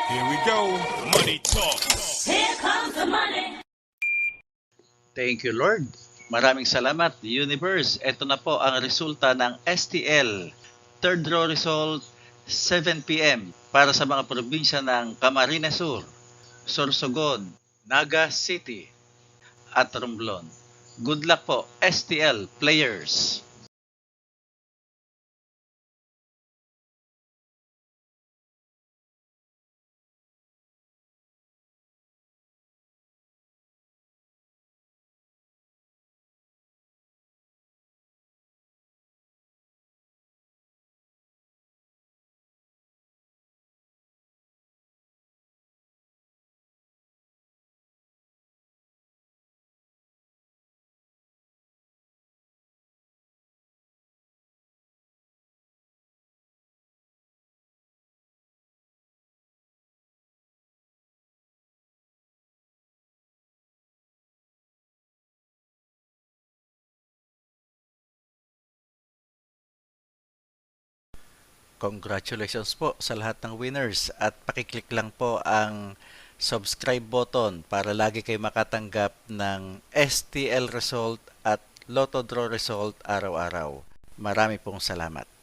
Here we go. Money talk. Here comes the money. Thank you, Lord. Maraming salamat, Universe. Ito na po ang resulta ng STL. Third draw result, 7 p.m. para sa mga probinsya ng Camarines Sur, Sorsogon, Naga City, at Romblon. Good luck po, STL players! Congratulations po sa lahat ng winners at pakiclick lang po ang subscribe button para lagi kayo makatanggap ng STL result at Lotto Draw result araw-araw. Marami pong salamat.